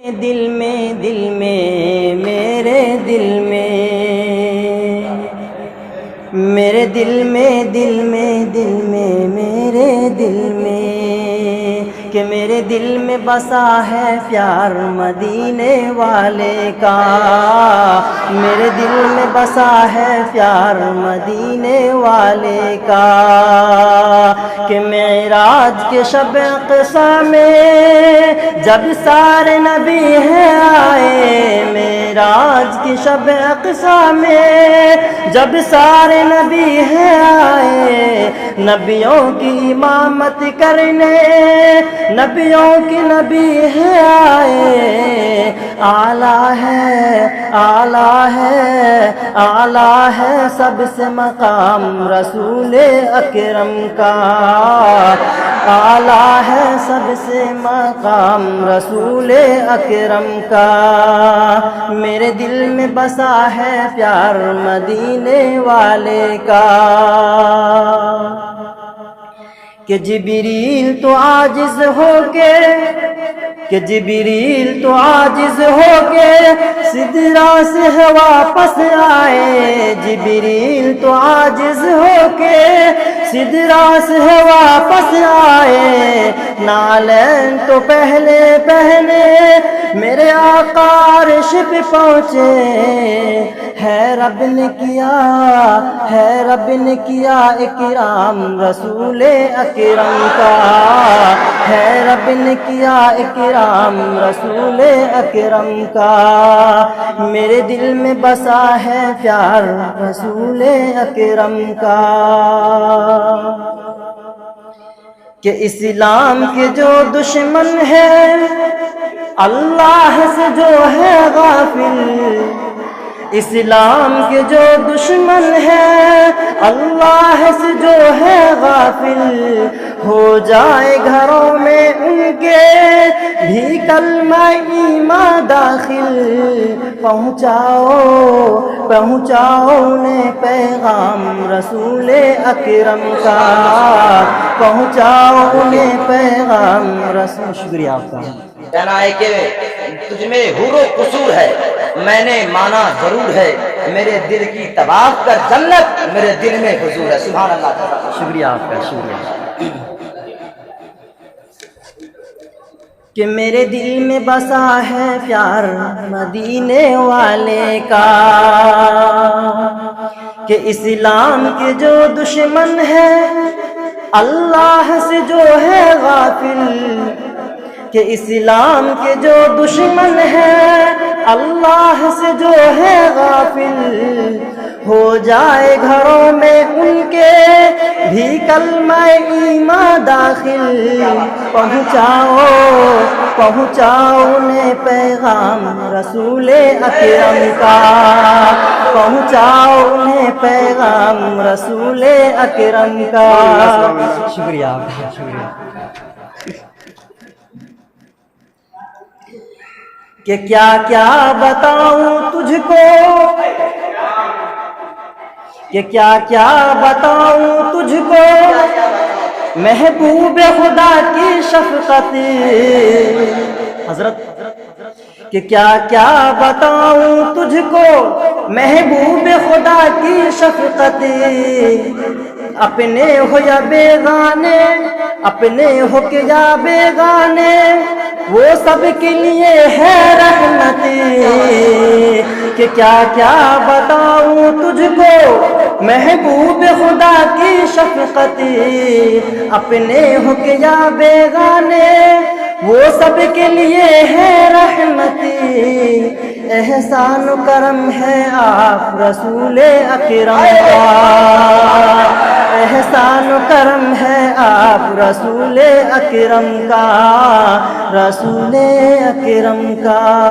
دل میں میرے دل میں میرے دل میں میرے دل میں کہ میرے دل میں بسا ہے پیار مدینے والے کا، میرے دل میں بسا ہے پیار مدینے والے کا، کہ معراج کے شب اقصیٰ میں جب سارے نبی ہیں آئے، معراج کی شب اقصیٰ میں جب سارے نبی ہیں آئے، نبیوں کی امامت کرنے نبیوں کی نبی ہیں آئے، اعلیٰ ہے اعلیٰ ہے اعلیٰ ہے سب سے مقام رسول اکرم کا، اعلیٰ ہے سب سے مقام رسول اکرم کا، میرے دل میں بسا ہے پیار مدینے والے کا، کہ جبریل تو عاجز ہو کے سدرہ سے واپس آئے، جبریل تو عاجز ہو کے سدرہ سے واپس آئے، نالین تو پہلے پہنے میرے آقا عرش پہ پہنچے، ہے رب نے کیا اکرام رسول اکرم کا، ہے رب نے کیا اکرام رسول اکرم کا، میرے دل میں بسا ہے پیار رسول اکرم کا، کہ اسلام کے جو دشمن ہے اللہ سے جو ہے غافل، اسلام کے جو دشمن ہے اللہ سے جو ہے غافل، ہو جائے گھروں میں ان کے بھی کلمہ ایمان داخل، پہنچاؤ انہیں پیغام رسول اکرم کا، پہنچاؤ انہیں پیغام رسول۔ شکریہ آپ کا۔ کہنا ہے کہ تجھ میں حور و قصور ہے، میں نے مانا ضرور ہے، میرے دل کی طواف کر جنت میرے دل میں حضور ہے۔ سبحان اللہ۔ شکریہ آپ کا، شکریہ۔ کہ میرے دل میں بسا ہے پیار مدینے والے کا، کہ اسلام کے جو دشمن ہے اللہ سے جو ہے غافل، کہ اسلام کے جو دشمن ہے اللہ سے جو ہے غافل، ہو جائے گھروں میں ان کے بھی کلمہ ایمان داخل، پہنچاؤ انہیں پیغام رسول اکرم کا، پہنچاؤ انہیں پیغام رسول اکرم کا۔ شکریہ آپ کا، شکریہ۔ کہ کیا کیا بتاؤں تجھ کو، کہ کیا کیا بتاؤں تجھ کو محبوب خدا کی شفقت، حضرت کہ کیا کیا بتاؤں تجھ کو محبوب خدا کی شفقت، اپنے ہو یا بیگانے، اپنے ہو کہ یا بیگانے، وہ سب کے لیے ہے رحمت، کہ کیا کیا بتاؤں تجھ کو محبوب خدا کی شفقت، اپنے ہو کہ یا بیگانے، وہ سب کے لیے ہے رحمت، احسان و کرم ہے آپ رسول اکرم کا، احسان و کرم ہے آپ رسول اکرم کا، رسول اکرم کا۔